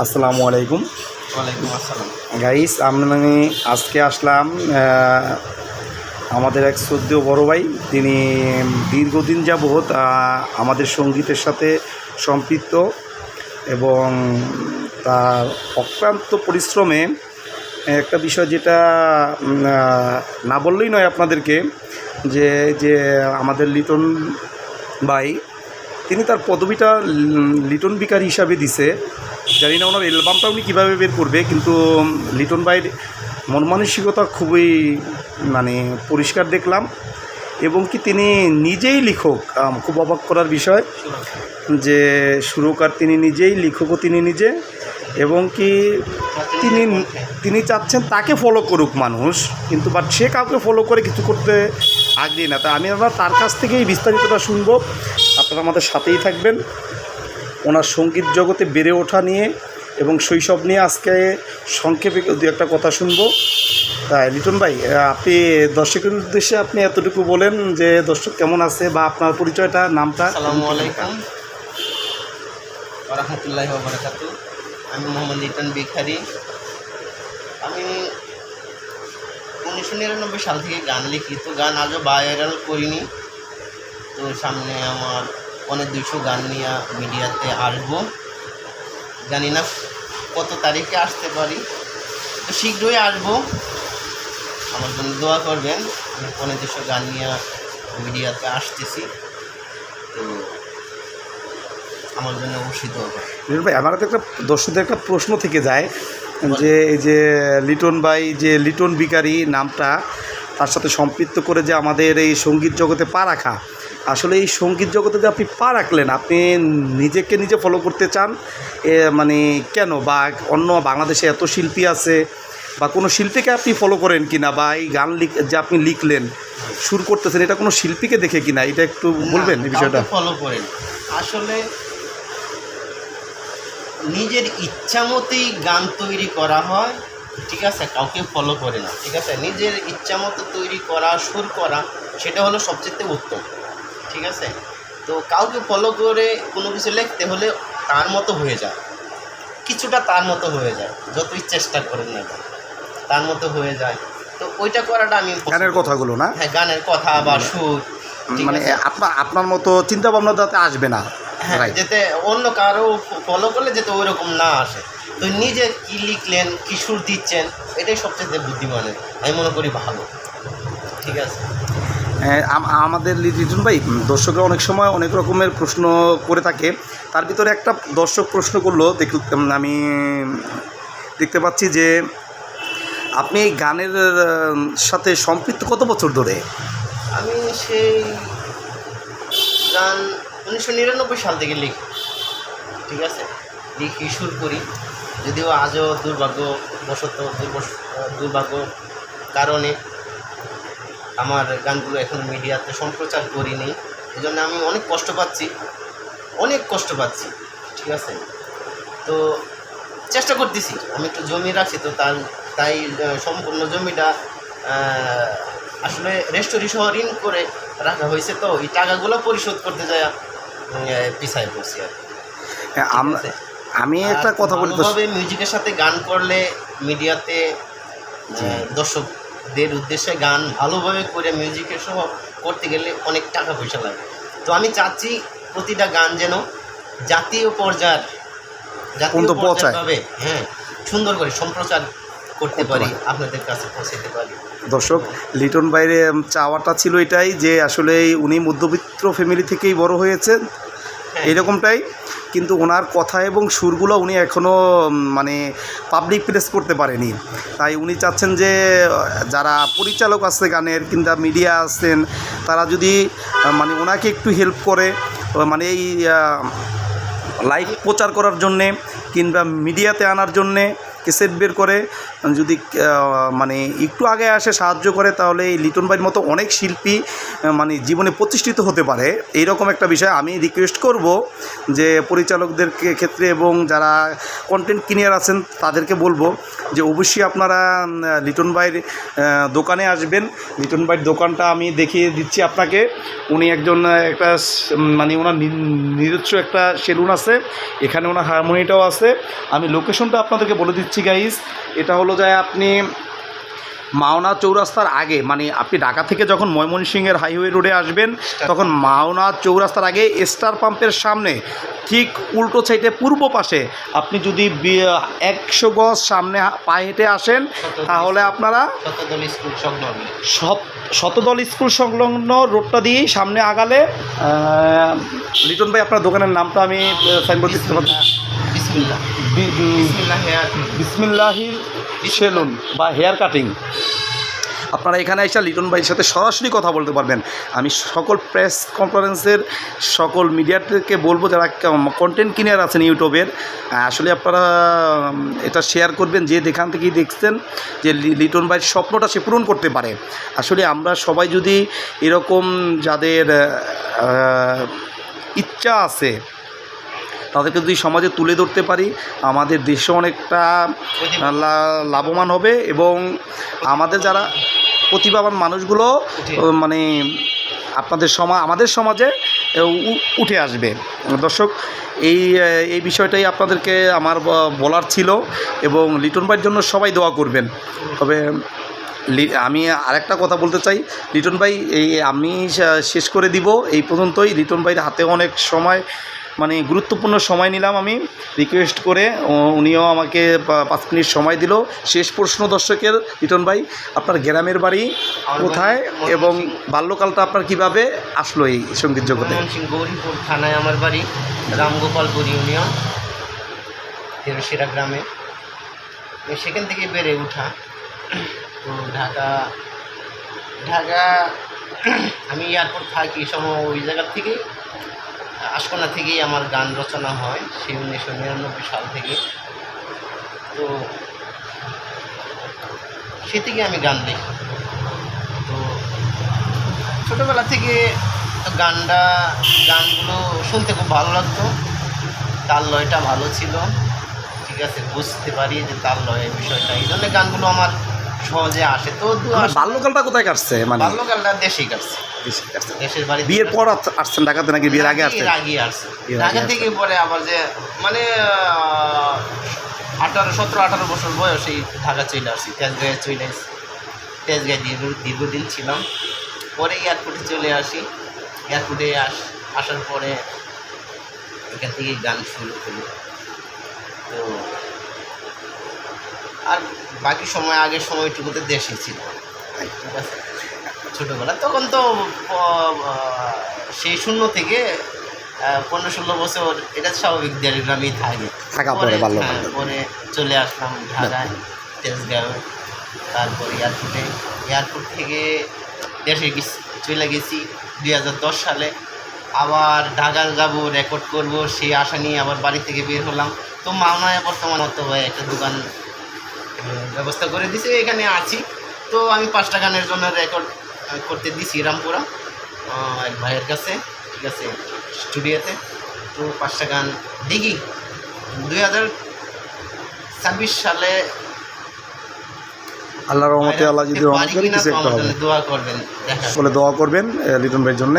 আসসালামু আলাইকুম। ওয়ালাইকুম আসসালাম। গাইস, আমি আজকে আসলাম আমাদের এক শ্রদ্ধেয় বড় ভাই। তিনি দীর্ঘদিন যাবৎ আমাদের সঙ্গীতের সাথে সম্পৃক্ত এবং তার অক্লান্ত পরিশ্রমে একটা বিষয় যেটা না বললেই নয় আপনাদেরকে, যে যে আমাদের লিটন ভাই, তিনি তার পদবিটা লিটন বিকার হিসাবে দিছে। জানি না ওনার অ্যালবামটা উনি কীভাবে বের করবে, কিন্তু লিটন ভাইয়ের মন মানসিকতা খুবই পরিষ্কার দেখলাম। এবং কি তিনি নিজেই লিখক, খুব অবাক করার বিষয় যে সুরকার তিনি নিজেই, লেখকও তিনি নিজে, এবং কি তিনি চাচ্ছেন তাকে ফলো করুক মানুষ, কিন্তু বাট সে কাউকে ফলো করে কিছু করতে আগ্রহী না। তাই আমি আবার তার কাছ থেকেই বিস্তারিতটা শুনবো। আপনারা আমাদের সাথেই থাকবেন। ওনার সঙ্গীত জগতে বেড়ে ওঠা নিয়ে এবং শৈশব নিয়ে আজকে সংক্ষেপে দু একটা কথা শুনবো। তাই লিটন ভাই, আপনি দর্শকের উদ্দেশ্যে আপনি এতটুকু বলেন যে দর্শক কেমন আছে বা আপনার পরিচয়টা, নামটা। আসসালামু আলাইকুম ওয়া রাহমাতুল্লাহি ওয়া বারাকাতুহু। আমি মোহাম্মদ লিটন বিখারি। আমি 1999 সাল থেকে গান লিখি, তো গান আজও ভাইরাল করিনি। তো সামনে আমার 200 গান নিয়ে মিডিয়াতে আসবো, জানি না কত তারিখে আসতে পারি, তো শীঘ্রই আসবো। আমার জন্য দোয়া করবেন। আমি 200 গান নিয়ে মিডিয়াতে আসতেছি, তো আমার জন্য অবশ্যই দোয়া করবেন। ভাই, আমার তো একটা দর্শকদের একটা প্রশ্ন থেকে যায় যে এই যে লিটন ভাই, যে লিটন বিকারি নামটা তার সাথে সম্পৃক্ত করে যে আমাদের এই সঙ্গীত জগতে পা রাখা, আসলে এই সঙ্গীত জগতে যে আপনি পা রাখলেন, আপনি নিজেকে নিজে ফলো করতে চান কেন? বা অন্য বাংলাদেশে এত শিল্পী আছে, বা কোনো শিল্পীকে আপনি ফলো করেন কিনা, বা এই গান যে আপনি লিখলেন, সুর করতেছেন, এটা কোনো শিল্পীকে দেখে কিনা, এটা একটু বলবেন এই বিষয়টা। ফলো করেন, আসলে নিজের ইচ্ছা মতোই গান তৈরি করা হয়, ঠিক আছে? কাউকে ফলো করে না, ঠিক আছে? নিজের ইচ্ছা মতো তৈরি করা, সুর করা, সেটা হলো সবচেয়ে উত্তম, ঠিক আছে? তো কাউকে ফলো করে কোনো কিছু লিখতে হলে তার মতো হয়ে যায়, কিছুটা তার মতো হয়ে যায়, যতই চেষ্টা করেন না তার মতো হয়ে যায়। তো ওইটা করাটা আমি গানের কথাগুলো না, হ্যাঁ, গানের কথা বা সুর, আপনার মতো চিন্তা ভাবনা যাতে আসবে না, হ্যাঁ, যাতে অন্য কারো ফলো করলে যাতে ওই রকম না আসে। তো নিজে কী লিখলেন, কী সুর দিচ্ছেন, এটাই সবচেয়ে বুদ্ধিমানের, আমি মনে করি ভালো, ঠিক আছে? আমাদের লিটন ভাই, দর্শকরা অনেক সময় অনেক রকমের প্রশ্ন করে থাকে। তার ভিতরে একটা দর্শক প্রশ্ন করলো, আমি দেখতে পাচ্ছি যে আপনি এই গানের সাথে সম্পৃক্ত কত বছর ধরে? আমি সেই গান 1999 সাল থেকে লিখি, ঠিক আছে? লিখি, সুর করি, যদিও আজও দুর্ভাগ্য কারণে আমার গানগুলো এখন মিডিয়াতে সম্প্রচার করিনি। এই জন্য আমি অনেক কষ্ট পাচ্ছি, ঠিক আছে? তো চেষ্টা করতেছি, আমি একটু জমি রাখছি, তো তাই সম্পূর্ণ জমিটা আসলে রেস্টোরি সহ ঋণ করে রাখা হয়েছে, তো এই টাকাগুলো পরিশোধ করতে যায় পিছায় পড়ছি আর কি। আমি একটা কথা বলি, তবে মিউজিকের সাথে গান করলে মিডিয়াতে দর্শকদের উদ্দেশ্যে গান ভালোভাবে করে মিউজিকের সহ করতে গেলে অনেক টাকা পয়সা লাগে। তো আমি চাচ্ছি প্রতিটা গান যেন জাতীয় পর্যায়ে হ্যাঁ, সুন্দর করে সম্প্রচার করতে পারি, আপনাদের কাছে পৌঁছাতে পারি। দর্শক, লিটন ভাইয়ের চাওয়াটা ছিল এটাই, যে আসলে উনি মধ্যবিত্ত ফ্যামিলি থেকেই বড় হয়েছেন, এইরকমটাই, কিন্তু ওনার কথা এবং সুরগুলো উনি এখনও পাবলিক প্লেস করতে পারেনি। তাই উনি চাচ্ছেন যে যারা পরিচালক আছে গানের, কিংবা মিডিয়া আছেন, তারা যদি ওনাকে একটু হেল্প করে, এই লাইভ প্রচার করার জন্যে কিংবা মিডিয়াতে আনার জন্যে, কেসেট বের করে যদি মানে একটু আগে আসে সাহায্য করে, তাহলে এই লিটন ভাইয়ের মতো অনেক শিল্পী মানে জীবনে প্রতিষ্ঠিত হতে পারে। এইরকম একটা বিষয় আমি রিকোয়েস্ট করব যে পরিচালকদের ক্ষেত্রে এবং যারা কন্টেন্ট ক্রিয়েটর আছেন তাদেরকে বলবো যে অবশ্যই আপনারা লিটন ভাইয়ের দোকানে আসবেন। লিটন ভাইয়ের দোকানটা আমি দেখিয়ে দিচ্ছি আপনাকে। উনি একজন একটা মানে ওনার নিজস্ব একটা সেলুন আছে, এখানে ওনার হারমোনিটাও আছে। আমি লোকেশনটা আপনাদেরকে বলে দিচ্ছি গাইস। এটা হলো যায় আপনি মাওনা চৌরাস্তার আগে, মানে আপনি ঢাকা থেকে যখন ময়মনসিংহের হাইওয়ে রোডে আসবেন তখন মাওনা চৌরাস্তার আগে স্টার পাম্পের সামনে ঠিক উল্টো সাইডে পূর্ব পাশে আপনি যদি 100 গজ সামনে পায়ে হেঁটে আসেন তাহলে আপনারা শতদল স্কুল সংলগ্ন রোডটা দিয়েই সামনে আগালে লিটন ভাই আপনার দোকানের নামটা আমি সাইনবোর্ড দিতে পারছি, বিসমিল্লাহির সেলুন বা হেয়ার কাটিং। আপনারা এখানে এসে লিটন ভাইয়ের সাথে সরাসরি কথা বলতে পারবেন। আমি সকল প্রেস কনফারেন্সের সকল মিডিয়াকে বলবো যারা কন্টেন্ট ক্রিয়েটর আছেন ইউটিউবের, আসলে আপনারা এটা শেয়ার করবেন যে যেখান থেকেই দেখছেন যে লিটন ভাইয়ের স্বপ্নটা সে পূরণ করতে পারে। আসলে আমরা সবাই যদি এরকম যাদের ইচ্ছা আছে তাদেরকে যদি সমাজে তুলে ধরতে পারি, আমাদের দেশে অনেকটা লাভবান হবে এবং আমাদের যারা প্রতিভাবান মানুষগুলো মানে আপনাদের আমাদের সমাজে উঠে আসবে। দর্শক, এই বিষয়টাই আপনাদেরকে আমার বলার ছিল এবং লিটন ভাইয়ের জন্য সবাই দোয়া করবেন। তবে আমি আরেকটা কথা বলতে চাই, লিটন ভাই আমি শেষ করে দিব এই পর্যন্তই। লিটন ভাইয়ের হাতে অনেক সময় মানে গুরুত্বপূর্ণ সময় নিলাম আমি রিকোয়েস্ট করে, উনিও আমাকে 5 মিনিট সময় দিল। শেষ প্রশ্ন দর্শকের, লিটন ভাই আপনার গ্রামের বাড়ি কোথায় এবং বাল্যকালটা আপনার কিভাবে আসলো এই সঙ্গীত জগতে? গৌরীপুর থানায় আমার বাড়ি, রামগোপালপুর ইউনিয়ন, তেরোশিরা গ্রামে। সেখান থেকে বেড়ে ওঠা। তো ঢাকা আমি এয়ারপোর্ট থাকি সময় ওই জায়গার থেকেই আশকোনা থেকেই আমার গান রচনা হয়, সেই 1999 সাল থেকে। তো সে থেকে আমি গান লিখি। তো ছোটোবেলা থেকে গানগুলো শুনতে খুব ভালো লাগতো, তাল লয়টা ভালো ছিল, ঠিক আছে, বুঝতে পারি যে তাল লয়ের বিষয়টা, এই জন্য গানগুলো আমার সহজে আসে। তো বাল্যকালটা কোথায় কাটছে? মানে বাল্যকালটা দেশেই কাটছে। দেশের বাড়ি। বিয়ের পর আসছেন ঢাকাতে নাকি বিয়ের আগে আসছেন? আগে আসছে ঢাকা থেকে, পরে আবার যে মানে 17-18 বছর বয়সেই ঢাকা চলে আসছি, তেজগাঁয়ে চলে আসছি। তেজগাঁয়ে দীর্ঘদিন ছিলাম, পরে এয়ারপোর্টে চলে আসি। এয়ারপোর্টে আসার পরে এখান থেকে গান শুরু করি। তো আর বাকি সময় আগের সময়টুকুতে দেশে ছিল, ঠিক আছে। ছোটোবেলা তখন তো সেই 0 থেকে 15-16 বছর এটা স্বাভাবিক গ্রামেই থাকা পরে চলে আসলাম ঢাকায়, তেজগাঁও, তারপরে এয়ারপোর্ট থেকে দেশে চলে গেছি 2010 সালে। আবার ঢাকা যাব, রেকর্ড করব, সেই আশা নিয়ে আবার বাড়ি থেকে বের হলাম। তো মাওনায় বর্তমান একটা দোকান ব্যবস্থা করে দিছে, এখানে আছি। তো আমি 5টা গানের জন্য রেকর্ড করতে দিছি রামপুরা এক ভাইয়ের কাছে, ঠিক আছে, স্টুডিওতে। তো 5টা গান দেখি 2026 সালে আল্লাহর রহমতে আল্লাহ যদি রহমত করে কিছু একটা হবে, দোয়া করবেন, দোয়া করবেন লিটন ভাইয়ের জন্য।